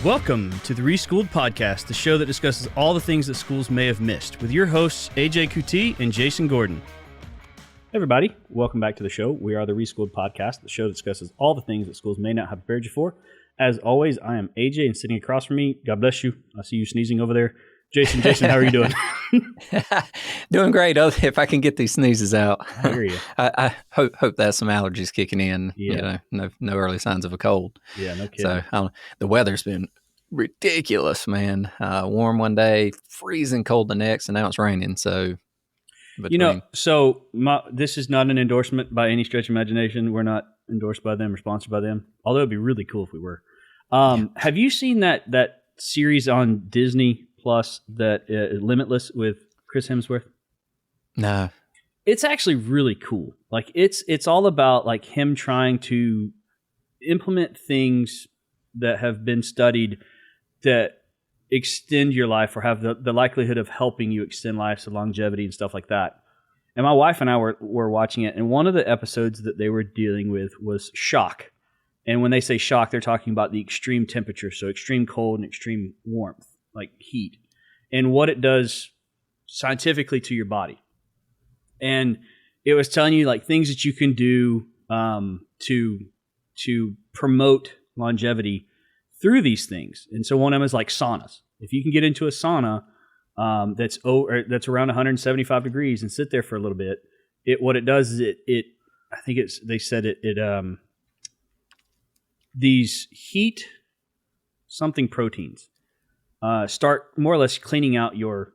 Welcome to the Reschool'd podcast, the show that discusses all the things that schools may have missed, with your hosts AJ Kuti and Jason Gordon. Hey everybody, welcome back to the show. We are the Reschool'd podcast, the show that discusses all the things that schools may not have prepared you for. As always, I am AJ, and sitting across from me, God bless you. I see you sneezing over there. Jason, how are you doing? Doing great. If I can get these sneezes out. I hear you. I hope that's some allergies kicking in. Yeah. You know, no early signs of a cold. Yeah, no kidding. So the weather's been ridiculous, man. Warm one day, freezing cold the next, and now it's raining. So, this is not an endorsement by any stretch of imagination. We're not endorsed by them or sponsored by them, although it'd be really cool if we were. Have you seen that series on Disney Plus, that Limitless with Chris Hemsworth? No. It's actually really cool. Like it's all about like him trying to implement things that have been studied that extend your life or have the likelihood of helping you extend life, so longevity and stuff like that. And my wife and I were watching it, and one of the episodes that they were dealing with was shock. And when they say shock, they're talking about the extreme temperature, so extreme cold and extreme warmth, like heat, and what it does scientifically to your body. And it was telling you like things that you can do to promote longevity through these things. And so one of them is like saunas. If you can get into a sauna that's around 175 degrees and sit there for a little bit, what it does is these heat something proteins start more or less cleaning out your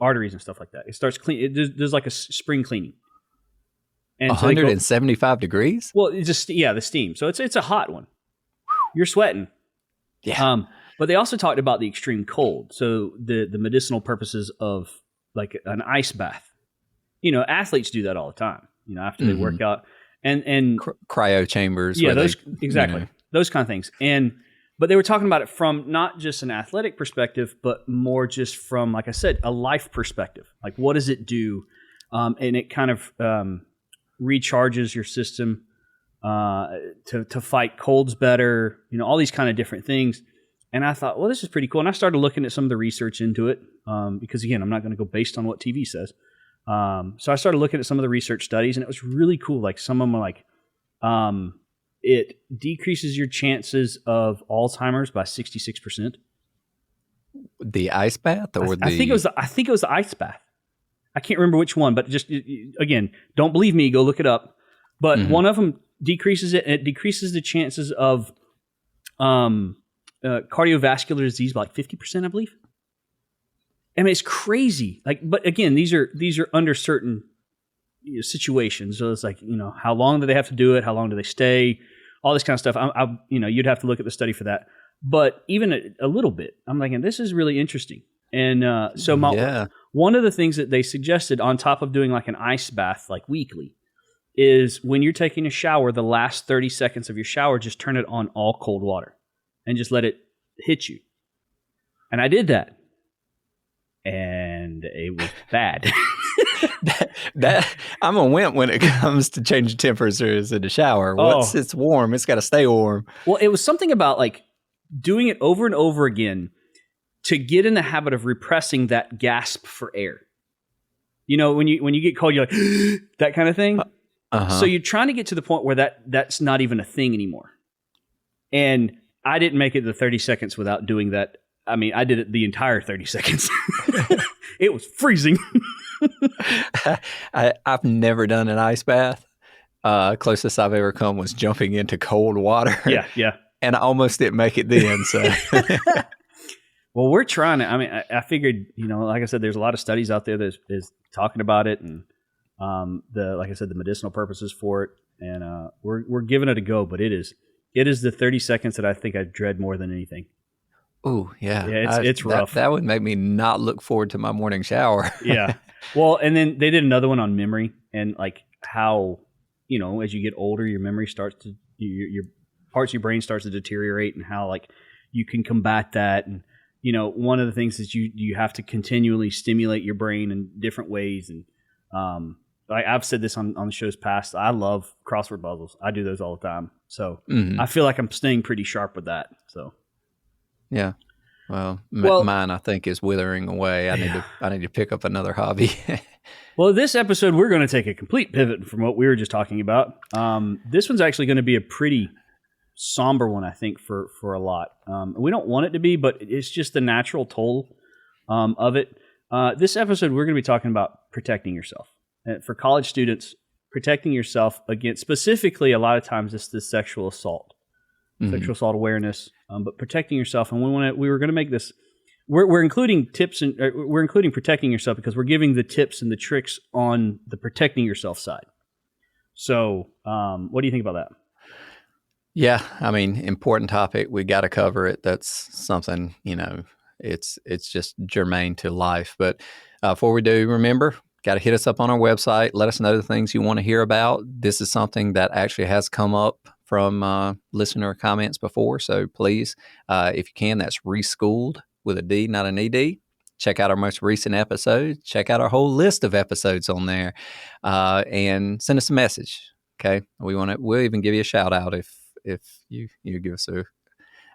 arteries and stuff like that. It starts clean. There's like a spring cleaning. And 175 degrees? Well, it's just the steam. So it's a hot one. You're sweating. Yeah. But they also talked about the extreme cold. So the medicinal purposes of like an ice bath. You know, athletes do that all the time. You know, after they work out and cryo chambers. Yeah, exactly. Those kind of things. But they were talking about it from not just an athletic perspective, but more just from, like I said, a life perspective. Like, what does it do? And it kind of recharges your system to fight colds better. You know, all these kind of different things. And I thought, well, this is pretty cool. And I started looking at some of the research into it because, again, I'm not going to go based on what TV says. So I started looking at some of the research studies, and it was really cool. Like some of them were like, it decreases your chances of Alzheimer's by 66%. The ice bath, I think it was the ice bath. I can't remember which one, but just again, don't believe me, go look it up. But one of them decreases it, and it decreases the chances of cardiovascular disease by like 50%, I believe. I mean, it's crazy. Like, but again, these are under certain situations. So it's like, you know, how long do they have to do it? How long do they stay? All this kind of stuff. You'd have to look at the study for that. But even a little bit, I'm thinking this is really interesting. And one of the things that they suggested on top of doing like an ice bath like weekly is when you're taking a shower, the last 30 seconds of your shower, just turn it on all cold water and just let it hit you. And I did that. And it was bad. that I'm a wimp when it comes to changing temperatures in the shower. Once it's warm, it's got to stay warm. Well, it was something about like doing it over and over again to get in the habit of repressing that gasp for air. You know, when you get cold, you're like that kind of thing. So you're trying to get to the point where that's not even a thing anymore. And I didn't make it the 30 seconds without doing that. I mean, I did it the entire 30 seconds. It was freezing. I've never done an ice bath. Closest I've ever come was jumping into cold water. Yeah. And I almost didn't make it then. So, well, we're trying to. I mean, I figured, you know, like I said, there's a lot of studies out there that is talking about it, and like I said, the medicinal purposes for it, and we're giving it a go. But it is the 30 seconds that I think I dread more than anything. Oh, yeah. Yeah, it's rough. That would make me not look forward to my morning shower. Yeah. Well, and then they did another one on memory and like how, you know, as you get older, your memory starts to, your parts of your brain starts to deteriorate, and how like you can combat that. And, you know, one of the things is you have to continually stimulate your brain in different ways. And I've said this on the shows past. I love crossword puzzles. I do those all the time. So Mm-hmm. I feel like I'm staying pretty sharp with that. So yeah. Well, Well- mine I think is withering away. I need to pick up another hobby. Well, this episode, we're going to take a complete pivot from what we were just talking about. This one's actually going to be a pretty somber one, I think, for a lot. We don't want it to be, but it's just the natural toll of it. This episode, we're going to be talking about protecting yourself. For college students, protecting yourself against, specifically, a lot of times, it's the sexual assault, sexual assault awareness, but protecting yourself. And we were going to make this. We're including tips and we're including protecting yourself because we're giving the tips and the tricks on the protecting yourself side. So, what do you think about that? Yeah, I mean, important topic. We got to cover it. That's something, it's just germane to life. But before we do, remember, got to hit us up on our website. Let us know the things you want to hear about. This is something that actually has come up from listener comments before. So please, if you can, that's Reschool'd with a D, not an ED. Check out our most recent episode. Check out our whole list of episodes on there, and send us a message. Okay, we'll even give you a shout out if you give us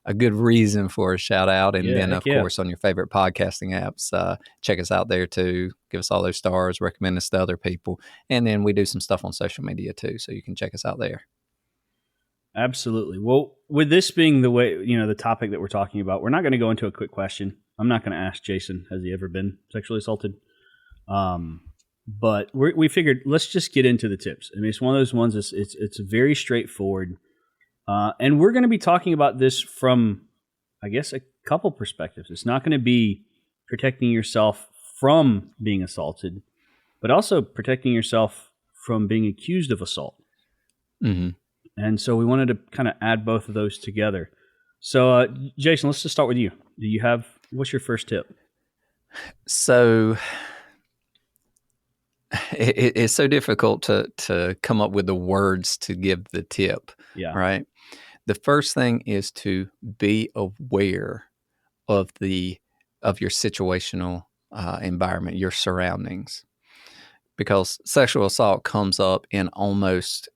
a good reason for a shout out, and then of course on your favorite podcasting apps, check us out there too. Give us all those stars, recommend us to other people, and then we do some stuff on social media too, so you can check us out there. Absolutely. Well, with this being the way, the topic that we're talking about, we're not going to go into a quick question. I'm not going to ask Jason, has he ever been sexually assaulted? But we figured, let's just get into the tips. I mean, it's one of those ones, it's very straightforward. And we're going to be talking about this from, I guess, a couple perspectives. It's not going to be protecting yourself from being assaulted, but also protecting yourself from being accused of assault. Mm-hmm. And so we wanted to kind of add both of those together. So, Jason, let's just start with you. What's your first tip? So it's so difficult to come up with the words to give the tip. Yeah. Right. The first thing is to be aware of your situational environment, your surroundings, because sexual assault comes up in almost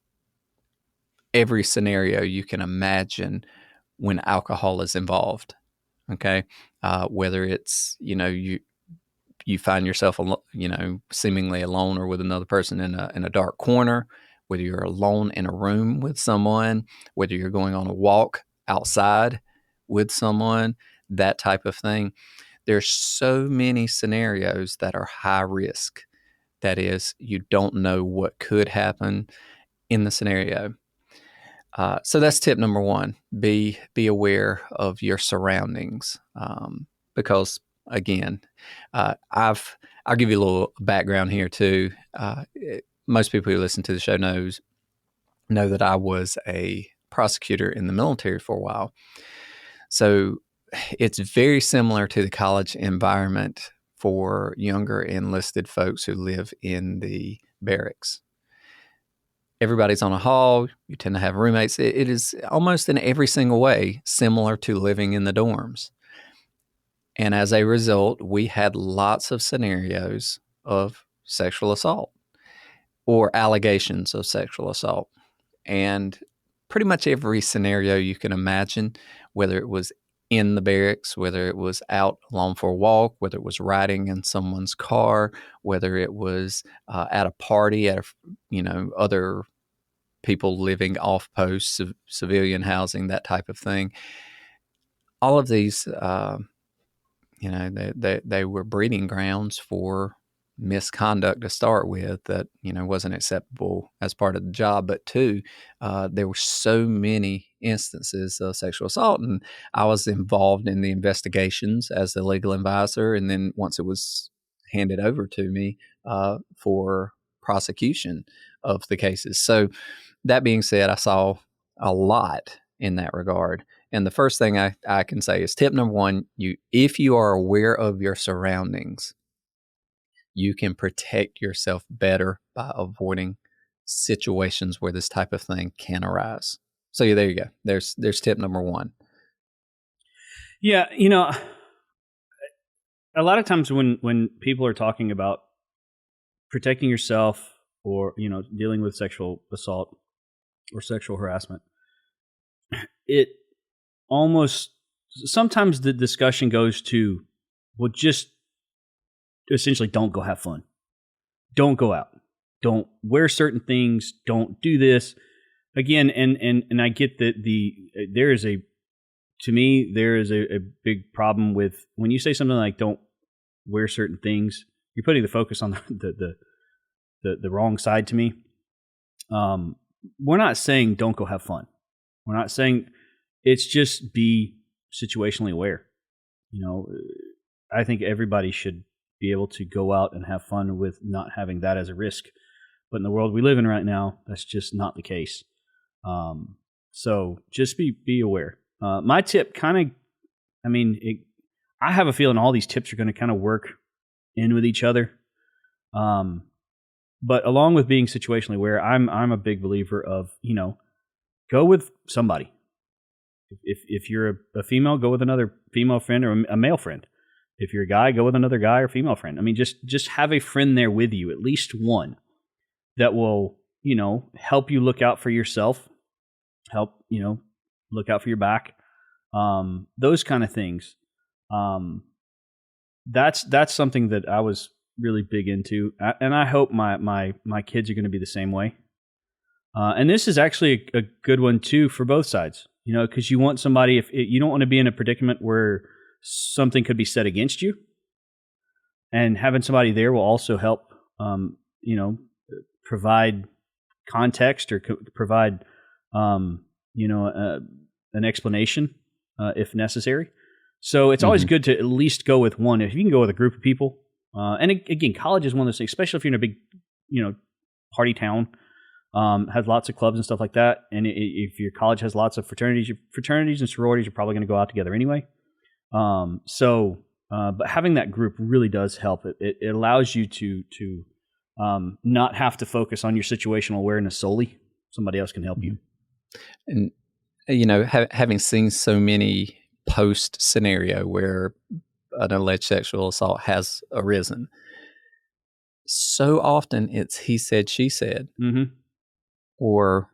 every scenario you can imagine when alcohol is involved. Okay. Whether it's, you find yourself, seemingly alone or with another person in a dark corner, whether you're alone in a room with someone, whether you're going on a walk outside with someone, that type of thing. There's so many scenarios that are high risk. That is, you don't know what could happen in the scenario. So that's tip number one. Be aware of your surroundings, because again, I'll give you a little background here too. Most people who listen to the show know that I was a prosecutor in the military for a while. So it's very similar to the college environment for younger enlisted folks who live in the barracks. Everybody's on a hall. You tend to have roommates. It is almost in every single way similar to living in the dorms. And as a result, we had lots of scenarios of sexual assault or allegations of sexual assault. And pretty much every scenario you can imagine, whether it was in the barracks, whether it was out alone for a walk, whether it was riding in someone's car, whether it was at a party, at other people living off post, civilian housing, that type of thing. All of these, they were breeding grounds for misconduct to start with that wasn't acceptable as part of the job, but two, there were so many instances of sexual assault, and I was involved in the investigations as the legal advisor, and then once it was handed over to me for prosecution of the cases. So that being said, I saw a lot in that regard. And the first thing I can say is tip number one, if you are aware of your surroundings, you can protect yourself better by avoiding situations where this type of thing can arise. So yeah, there you go. There's tip number one. Yeah, a lot of times when people are talking about protecting yourself or dealing with sexual assault or sexual harassment, it almost sometimes the discussion goes to, well, just essentially don't go have fun, don't go out, don't wear certain things, don't do this again. And I get that there is a big problem with when you say something like don't wear certain things, you're putting the focus on the wrong side to me. We're not saying don't go have fun. We're not saying, it's just be situationally aware. I think everybody should be able to go out and have fun with not having that as a risk. But in the world we live in right now, that's just not the case. So just be aware. My tip I have a feeling all these tips are going to kind of work in with each other. But along with being situationally aware, I'm a big believer of, go with somebody. If you're a female, go with another female friend or a male friend. If you're a guy, go with another guy or female friend. I mean, just have a friend there with you, at least one, that will, help you look out for yourself, help, look out for your back, those kind of things. That's something that I was really big into, and I hope my kids are going to be the same way. And this is actually a good one too for both sides, because you want somebody, you don't want to be in a predicament where something could be said against you, and having somebody there will also help, provide context or provide, an explanation if necessary. So it's always good to at least go with one. If you can go with a group of people, and again, college is one of those things, especially if you're in a big, party town, has lots of clubs and stuff like that. And if your college has lots of fraternities and sororities are probably going to go out together anyway. But having that group really does help. It allows you to not have to focus on your situational awareness solely. Somebody else can help you. And, having seen so many post scenario where an alleged sexual assault has arisen, so often it's he said, she said, or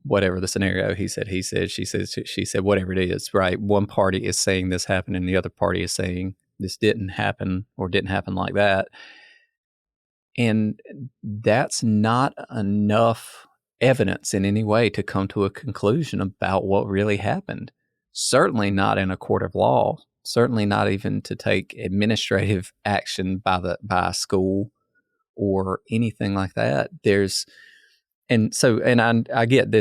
whatever the scenario, he said, she said, she said, whatever it is, right? One party is saying this happened and the other party is saying this didn't happen or didn't happen like that. And that's not enough evidence in any way to come to a conclusion about what really happened. Certainly not in a court of law, certainly not even to take administrative action by a school or anything like that. I get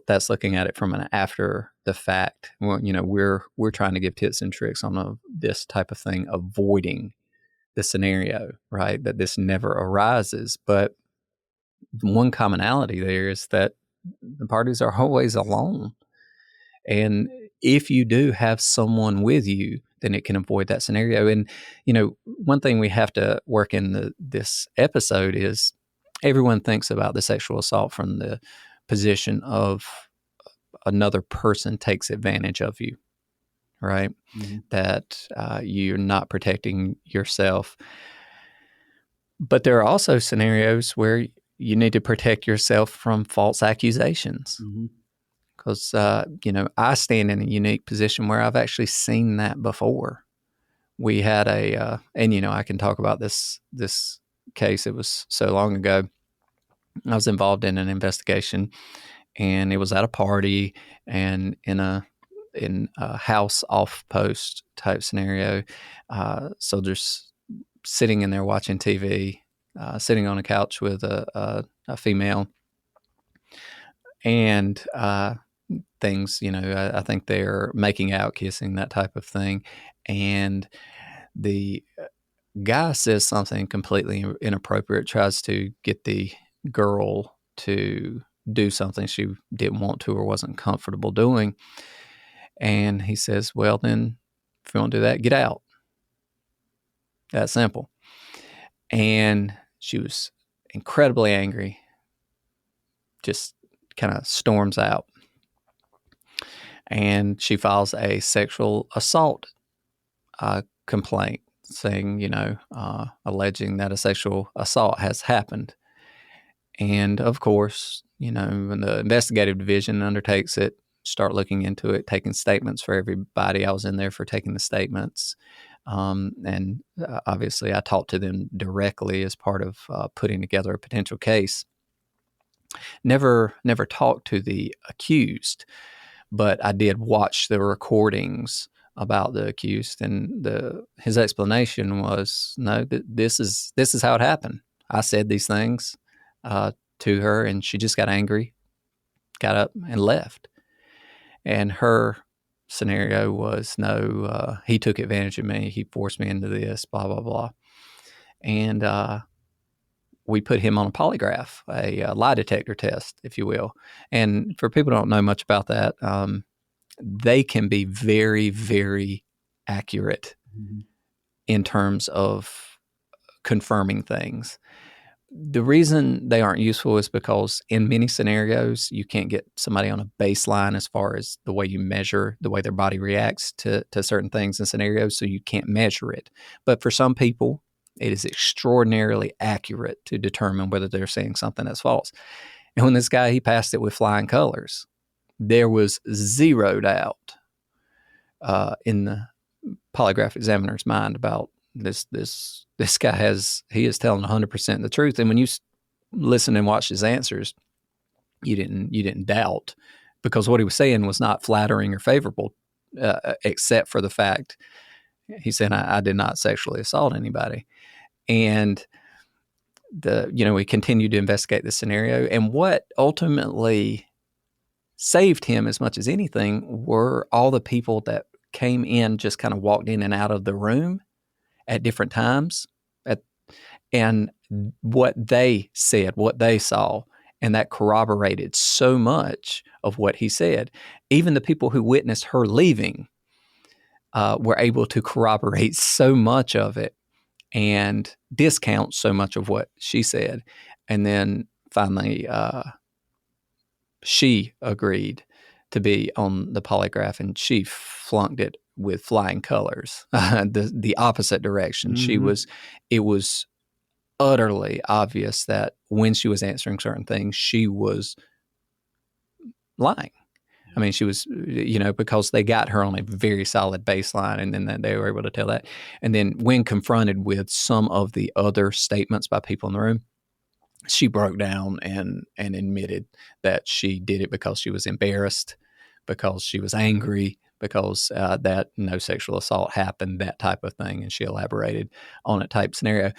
that's looking at it from an after the fact. Well, we're trying to give tips and tricks on this type of thing, avoiding the scenario, right? That this never arises. But one commonality there is that the parties are always alone. And if you do have someone with you, then it can avoid that scenario. And, one thing we have to work in this episode is everyone thinks about the sexual assault from the position of another person takes advantage of you, right? Mm-hmm. That you're not protecting yourself. But there are also scenarios where you need to protect yourself from false accusations. Because, I stand in a unique position where I've actually seen that before. We had I can talk about this case. It was so long ago. I was involved in an investigation, and it was at a party and in a house off post type scenario. Soldiers sitting in there watching TV, sitting on a couch with a female, and things, I think they're making out, kissing, that type of thing. And the guy says something completely inappropriate, tries to get the girl to do something she didn't want to or wasn't comfortable doing. And he says, well, then if you want to do that, get out. That simple. And she was incredibly angry, just kind of storms out. And she files a sexual assault complaint saying, alleging that a sexual assault has happened. And of course, when the investigative division undertakes it, start looking into it, taking statements for everybody. I was in there for taking the statements. And obviously, I talked to them directly as part of putting together a potential case. Never talked to the accused, but I did watch the recordings about the accused, and his explanation was, no, this is how it happened. I said these things to her, and she just got angry, got up, and left. And her scenario was, no, he took advantage of me. He forced me into this, blah, blah, blah. And we put him on a polygraph, a lie detector test, if you will. And for people who don't know much about that, they can be very, very accurate in terms of confirming things. The reason they aren't useful is because in many scenarios, you can't get somebody on a baseline as far as the way you measure, the way their body reacts to certain things in scenarios, so you can't measure it. But for some people, it is extraordinarily accurate to determine whether they're saying something that's false. And when this guy, he passed it with flying colors. There was zero doubt in the polygraph examiner's mind about this guy he is telling 100% the truth. And when you listen and watch his answers, you didn't doubt, because what he was saying was not flattering or favorable, except for the fact he said, I did not sexually assault anybody. And we continued to investigate the scenario. And what ultimately saved him as much as anything were all the people that came in, just kind of walked in and out of the room at different times, and what they said, what they saw, and that corroborated so much of what he said. Even the people who witnessed her leaving were able to corroborate so much of it and discount so much of what she said. And then finally, she agreed to be on the polygraph, and she flunked it with flying colors, the opposite direction. It was utterly obvious that when she was answering certain things, she was lying. I mean, she was, because they got her on a very solid baseline, and then they were able to tell that. And then when confronted with some of the other statements by people in the room, she broke down and admitted that she did it because she was embarrassed, because she was angry, because that no sexual assault happened, that type of thing. And she elaborated on a type scenario.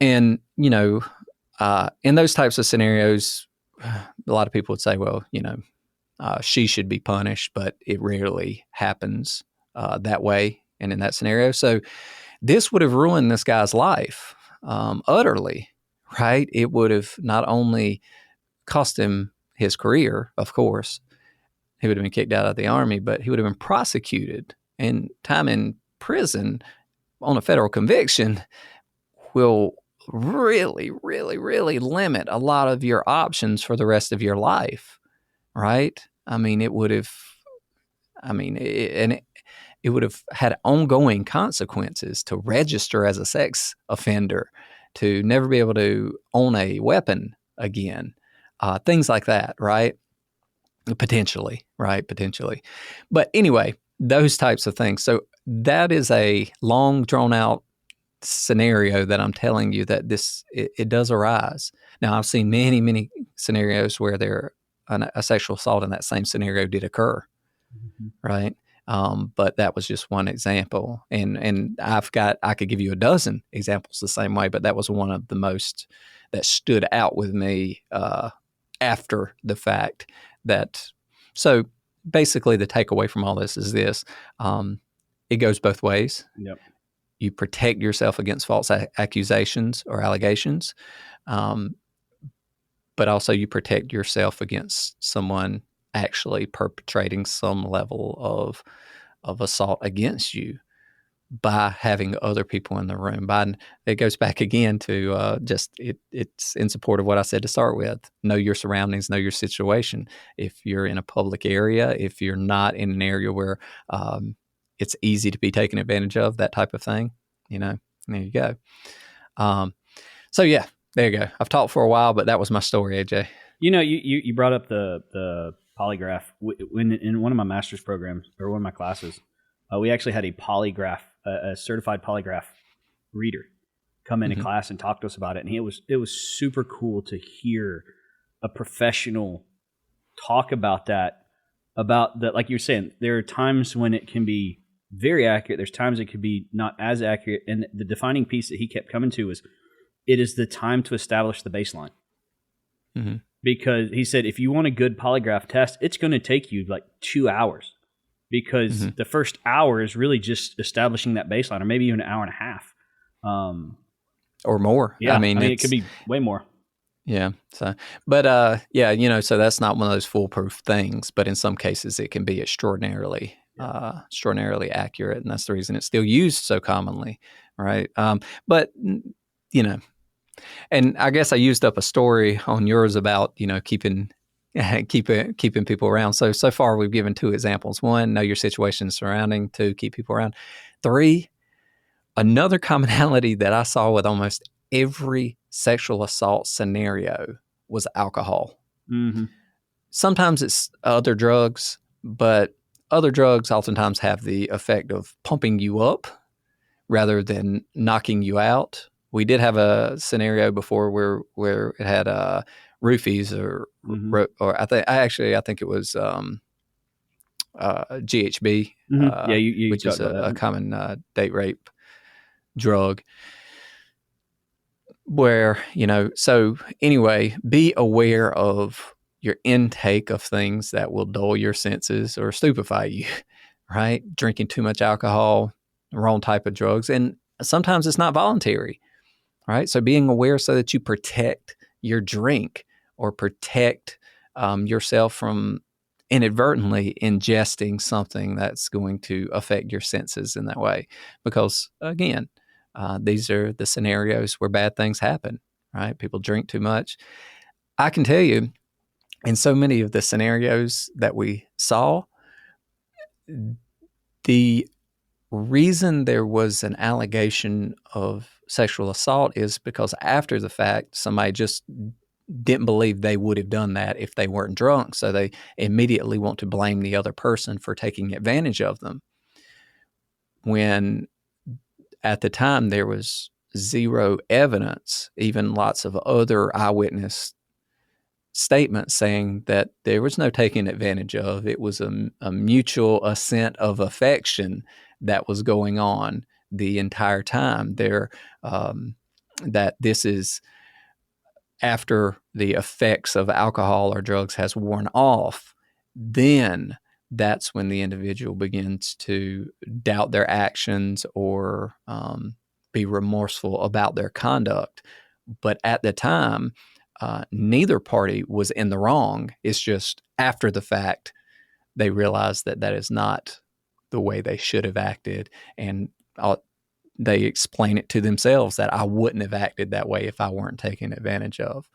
And, in those types of scenarios, a lot of people would say, well, she should be punished, but it rarely happens that way and in that scenario. So this would have ruined this guy's life utterly, right? It would have not only cost him his career, of course, he would have been kicked out of the Army, but he would have been prosecuted, and time in prison on a federal conviction will really, really, really limit a lot of your options for the rest of your life, right? I mean, it would have had ongoing consequences to register as a sex offender, to never be able to own a weapon again, things like that, right? Potentially. But anyway, those types of things. So that is a long, drawn out scenario that I'm telling you that it does arise. Now, I've seen many, many scenarios where a sexual assault in that same scenario did occur, right? But that was just one example, and I could give you a dozen examples the same way, but that was one of the most that stood out with me after the fact. So basically, the takeaway from all this is this: it goes both ways. Yep. You protect yourself against false accusations or allegations, but also you protect yourself against someone actually perpetrating some level of assault against you by having other people in the room. It goes back again to it's in support of what I said to start with. Know your surroundings, know your situation. If you're in a public area, if you're not in an area where it's easy to be taken advantage of, that type of thing, there you go. So yeah, There you go. I've talked for a while, but that was my story, AJ. You brought up the polygraph. When in one of my master's programs or one of my classes, we actually had a polygraph, a certified polygraph reader come into class and talk to us about it. And it was super cool to hear a professional talk about that, like you were saying, there are times when it can be very accurate. There's times it could be not as accurate. And the defining piece that he kept coming to was, it is the time to establish the baseline. Mm-hmm. Because he said, if you want a good polygraph test, it's going to take you like 2 hours, because the first hour is really just establishing that baseline, or maybe even an hour and a half. Or more. Yeah. I mean, it could be way more. Yeah. So, but so that's not one of those foolproof things, but in some cases it can be extraordinarily accurate. And that's the reason it's still used so commonly. Right. But and I guess I used up a story on yours about, keeping people around. So far we've given 2 examples. 1, know your situation surrounding. 2, keep people around. 3, another commonality that I saw with almost every sexual assault scenario was alcohol. Mm-hmm. Sometimes it's other drugs, but other drugs oftentimes have the effect of pumping you up rather than knocking you out. We did have a scenario before where it had roofies or I think it was GHB, which is a common date rape drug. Where so anyway, be aware of your intake of things that will dull your senses or stupefy you. Right, drinking too much alcohol, the wrong type of drugs, and sometimes it's not voluntary. Right. So being aware so that you protect your drink or protect yourself from inadvertently ingesting something that's going to affect your senses in that way. Because, again, these are the scenarios where bad things happen. Right. People drink too much. I can tell you, in so many of the scenarios that we saw, the reason there was an allegation of sexual assault is because after the fact, somebody just didn't believe they would have done that if they weren't drunk. So they immediately want to blame the other person for taking advantage of them. When at the time there was zero evidence, even lots of other eyewitness statements saying that there was no taking advantage of. It was a mutual assent of affection that was going on the entire time there, that this is after the effects of alcohol or drugs has worn off, then that's when the individual begins to doubt their actions or be remorseful about their conduct. But at the time, neither party was in the wrong. It's just after the fact, they realized that is not the way they should have acted. And they explain it to themselves that I wouldn't have acted that way if I weren't taken advantage of,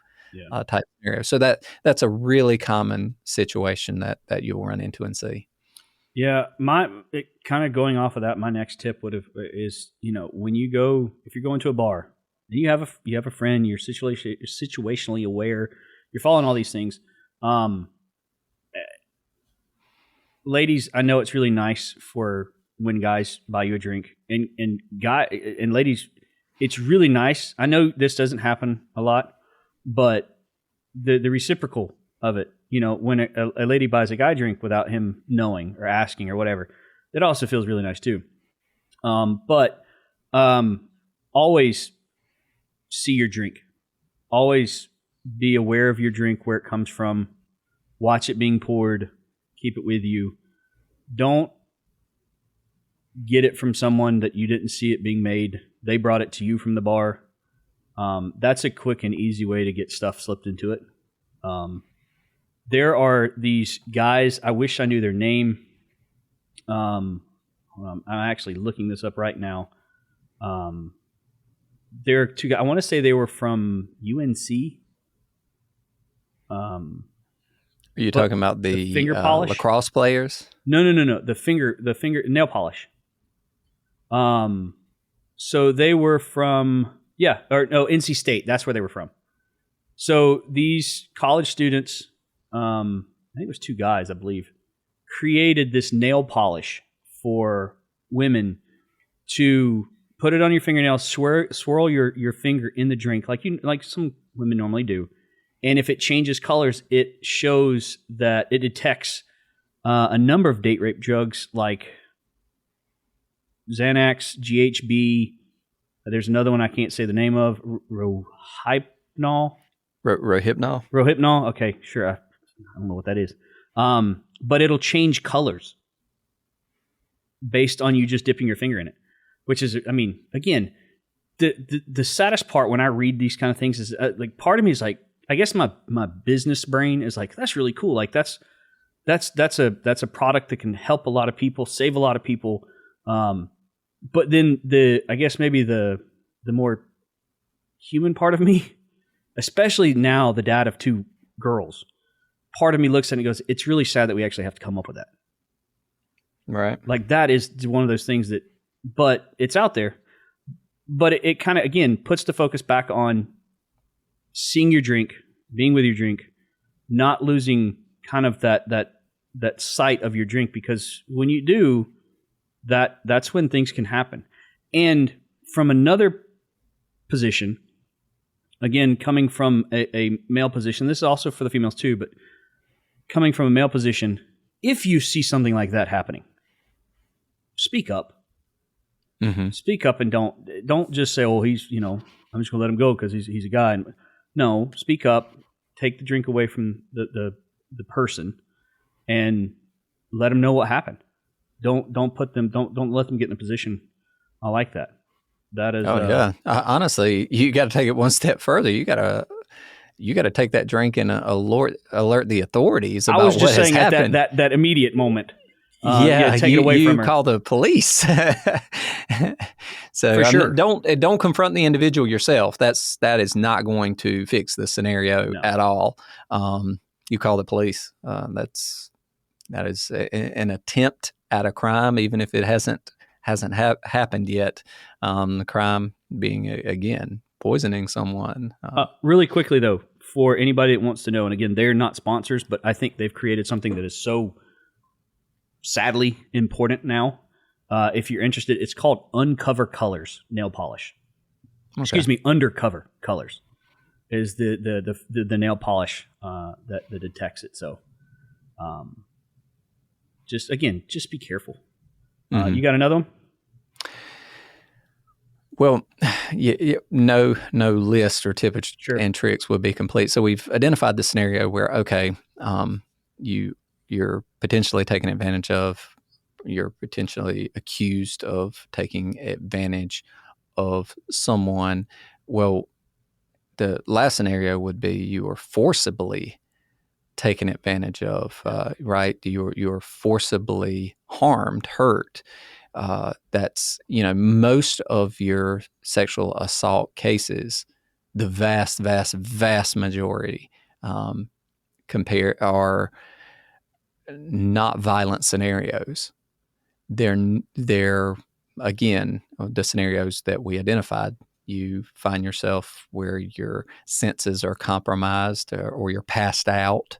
type scenario. So that's a really common situation that you'll run into and see. Yeah, kind of going off of that, my next tip is when you go, if you're going to a bar and you have a friend, you're situationally aware, you're following all these things. Ladies, I know it's really nice for when guys buy you a drink, and ladies, it's really nice. I know this doesn't happen a lot, but the reciprocal of it, when a lady buys a guy drink without him knowing or asking or whatever, it also feels really nice too. But always see your drink. Always be aware of your drink, where it comes from. Watch it being poured. Keep it with you. Don't get it from someone that you didn't see it being made. They brought it to you from the bar. That's a quick and easy way to get stuff slipped into it. There are these guys, I wish I knew their name. I'm actually looking this up right now. There are 2 guys. I want to say they were from UNC. Are you talking about the finger polish lacrosse players? No. The finger nail polish. So they were from Yeah, or no, NC State. That's where they were from. So these college students, I think it was two guys, I believe, created this nail polish for women to put it on your fingernails, swirl your finger in the drink like some women normally do, and if it changes colors, it shows that it detects a number of date rape drugs like Xanax, GHB. There's another one I can't say the name of, Rohypnol. Rohypnol? Okay, sure. I don't know what that is. But it'll change colors based on you just dipping your finger in it, which is, I mean, again, the saddest part when I read these kind of things is like part of me is like, I guess my business brain is like, that's really cool. Like that's a product that can help a lot of people, save a lot of people. But then I guess maybe the more human part of me, especially now the dad of two girls, part of me looks at it and goes, it's really sad that we actually have to come up with that. Right. Like that is one of those things that, but it's out there. But it kind of, again, puts the focus back on seeing your drink, being with your drink, not losing kind of that sight of your drink, because when you do, that's when things can happen. And from another position, again, coming from a male position, this is also for the females too, but coming from a male position, if you see something like that happening, speak up. Mm-hmm. Speak up and don't just say, "Oh, he's I'm just gonna let him go because he's a guy." No, speak up. Take the drink away from the person and let them know what happened. Don't let them get in a position. I like that. That is. Yeah. Honestly, you got to take it one step further. You got to take that drink and alert the authorities about what has happened. I was just saying at that immediate moment. Take it away from her. Call the police. So for sure. Don't confront the individual yourself. That is not going to fix the scenario at all. You call the police. That is an attempt at a crime, even if it hasn't happened yet. The crime being again poisoning someone. Really quickly though, for anybody that wants to know, and again, they're not sponsors, but I think they've created something that is so sadly important now. If you're interested, it's called Uncover Colors nail polish. Okay. Excuse me, Undercover Colors is the nail polish that detects it. So, just be careful. Mm-hmm. You got another one? Well, no list or tips and tricks would be complete. So we've identified the scenario where you're potentially taken advantage of. You're potentially accused of taking advantage of someone. Well, the last scenario would be you are forcibly taken advantage of, right? You're forcibly harmed, hurt. That's, most of your sexual assault cases, the vast, vast, vast majority are not violent scenarios. They're again, the scenarios that we identified. You find yourself where your senses are compromised or you're passed out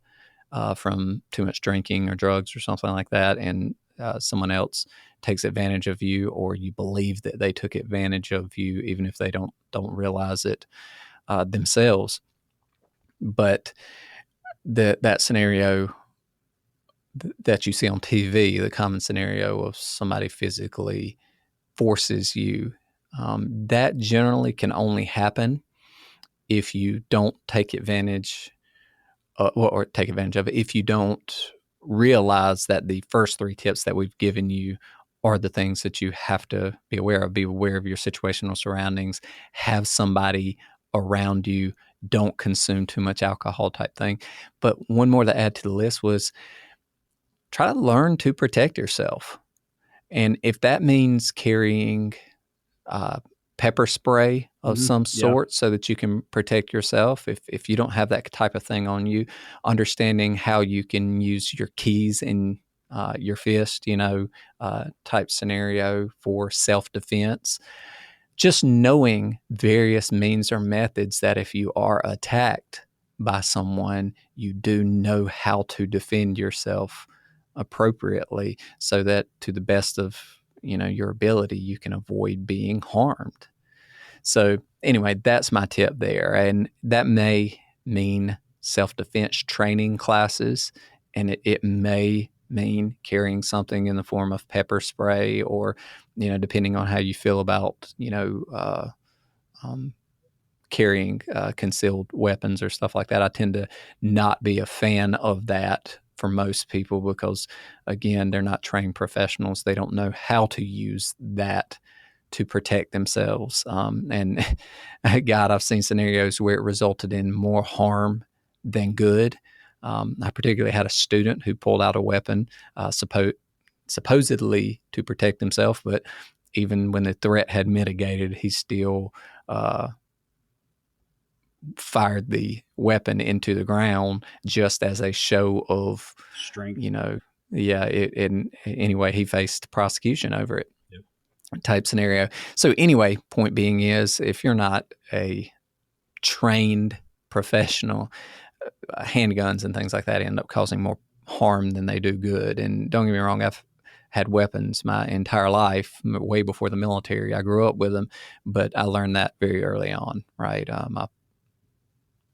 from too much drinking or drugs or something like that, and someone else takes advantage of you, or you believe that they took advantage of you, even if they don't realize it themselves. But that scenario that you see on TV, the common scenario of somebody physically forces you, that generally can only happen if you don't take advantage or take advantage of it. If you don't realize that the first three tips that we've given you are the things that you have to be aware of. Be aware of your situational surroundings. Have somebody around you. Don't consume too much alcohol type thing. But one more to add to the list was try to learn to protect yourself. And if that means carrying pepper spray of some sort so that you can protect yourself, if you don't have that type of thing on you, understanding how you can use your keys in your fist, type scenario for self-defense. just knowing various means or methods that if you are attacked by someone, you do know how to defend yourself appropriately so that to the best of your ability, you can avoid being harmed. So anyway, that's my tip there. And that may mean self-defense training classes, and it may mean carrying something in the form of pepper spray or, depending on how you feel about, carrying concealed weapons or stuff like that. I tend to not be a fan of that for most people because, again, they're not trained professionals. They don't know how to use that to protect themselves. And God, I've seen scenarios where it resulted in more harm than good. I particularly had a student who pulled out a weapon, supposedly to protect himself, but even when the threat had mitigated, he still fired the weapon into the ground just as a show of strength. Anyway, he faced prosecution over it. Yep. Type scenario. So anyway, point being is if you're not a trained professional, handguns and things like that end up causing more harm than they do good. And don't get me wrong, I've had weapons my entire life, way before the military. I grew up with them, but I learned that very early on, right?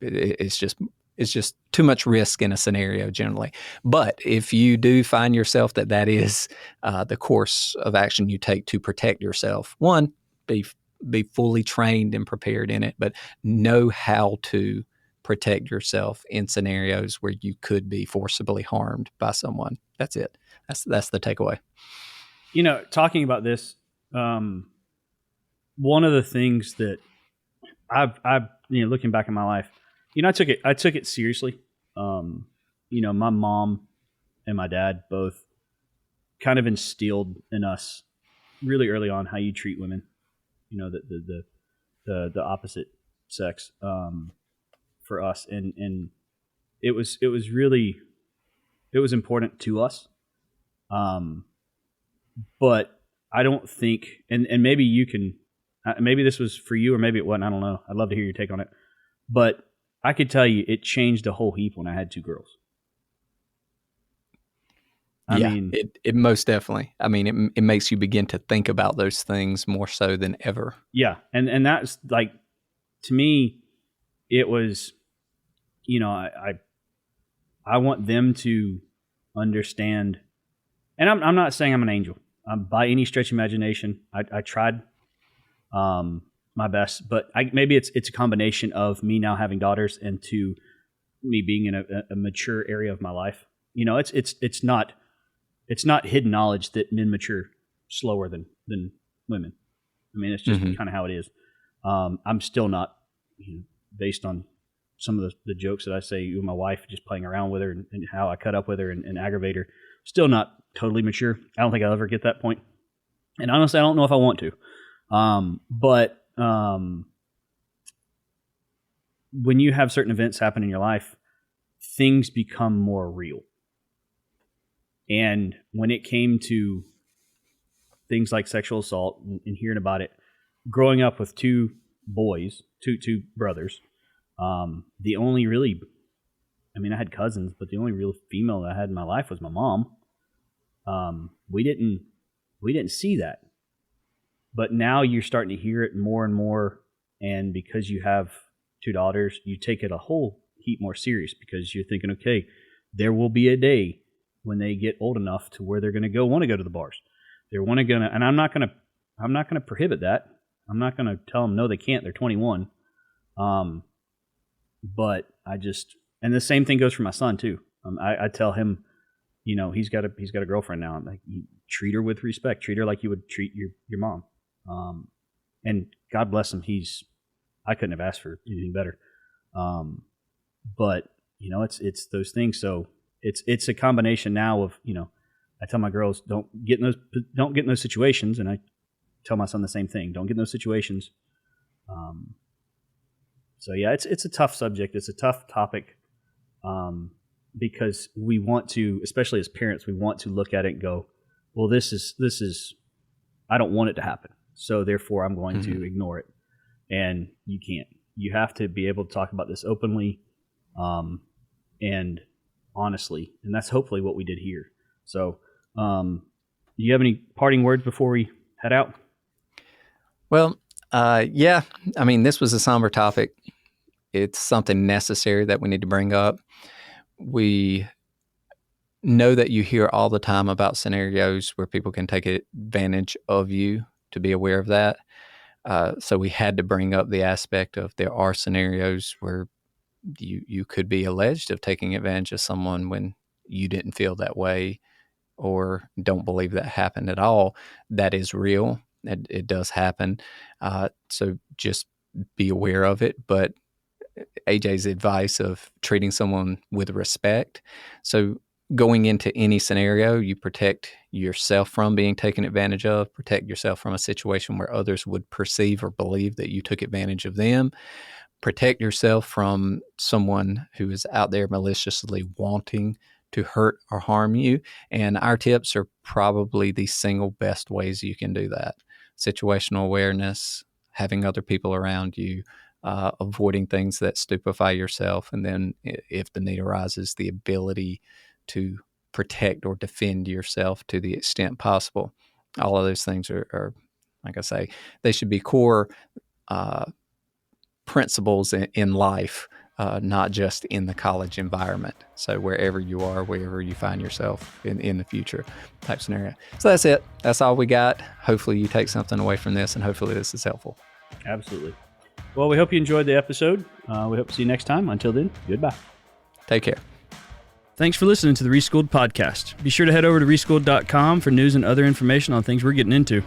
It's just too much risk in a scenario generally. But if you do find yourself that is the course of action you take to protect yourself, one, be fully trained and prepared in it, but know how to protect yourself in scenarios where you could be forcibly harmed by someone. That's it. That's the takeaway. Talking about this, one of the things that I've looking back in my life, I took it seriously. My mom and my dad both kind of instilled in us really early on how you treat women, the opposite sex, for us. And it was important to us. But I don't think, and maybe you can, maybe this was for you or maybe it wasn't. I don't know. I'd love to hear your take on it. But I could tell you it changed a whole heap when I had two girls. I mean, it most definitely. I mean, it makes you begin to think about those things more so than ever. Yeah. And that's like, to me, it was, I want them to understand, and I'm not saying I'm an angel by any stretch of imagination. I tried my best, but maybe it's a combination of me now having daughters and to me being in a mature area of my life. It's not hidden knowledge that men mature slower than women. I mean, it's just kind of how it is. I'm still not, based on some of the jokes that I say with my wife, just playing around with her and how I cut up with her and aggravate her, still not totally mature. I don't think I'll ever get that point. And honestly, I don't know if I want to. But when you have certain events happen in your life, things become more real. And when it came to things like sexual assault and hearing about it, growing up with two boys, two brothers, the only really, I had cousins, but the only real female that I had in my life was my mom. We didn't see that. But now you're starting to hear it more and more, and because you have two daughters, you take it a whole heap more serious because you're thinking, okay, there will be a day when they get old enough to where they're going to want to go to the bars. And I'm not going to prohibit that. I'm not going to tell them no, they can't. They're 21. But and the same thing goes for my son too. I tell him, he's got a girlfriend now. I'm like, you treat her with respect. Treat her like you would treat your mom. And God bless him. I couldn't have asked for anything better. But it's those things. So it's a combination now of, I tell my girls, don't get in those situations. And I tell my son the same thing. Don't get in those situations. So yeah, it's a tough subject. It's a tough topic. Because we want to, especially as parents, we want to look at it and go, well, this is, I don't want it to happen. so therefore I'm going to ignore it. And you can't. You have to be able to talk about this openly and honestly, and that's hopefully what we did here. So do you have any parting words before we head out? Well, yeah, I mean, this was a somber topic. It's something necessary that we need to bring up. We know that you hear all the time about scenarios where people can take advantage of you, to be aware of that. So we had to bring up the aspect of there are scenarios where you could be alleged of taking advantage of someone when you didn't feel that way or don't believe that happened at all. That is real. It does happen. So just be aware of it. But AJ's advice of treating someone with respect. So going into any scenario, you protect yourself from being taken advantage of, protect yourself from a situation where others would perceive or believe that you took advantage of them, protect yourself from someone who is out there maliciously wanting to hurt or harm you. And our tips are probably the single best ways you can do that. Situational awareness, having other people around you, avoiding things that stupefy yourself, and then if the need arises, the ability to protect or defend yourself to the extent possible. All of those things are like I say, they should be core principles in life, not just in the college environment. So wherever you are, wherever you find yourself in the future type scenario. So that's it. That's all we got. Hopefully you take something away from this, and hopefully this is helpful. Absolutely. Well, we hope you enjoyed the episode. We hope to see you next time. Until then, goodbye. Take care. Thanks for listening to the Reschool'd podcast. Be sure to head over to reschool'd.com for news and other information on things we're getting into.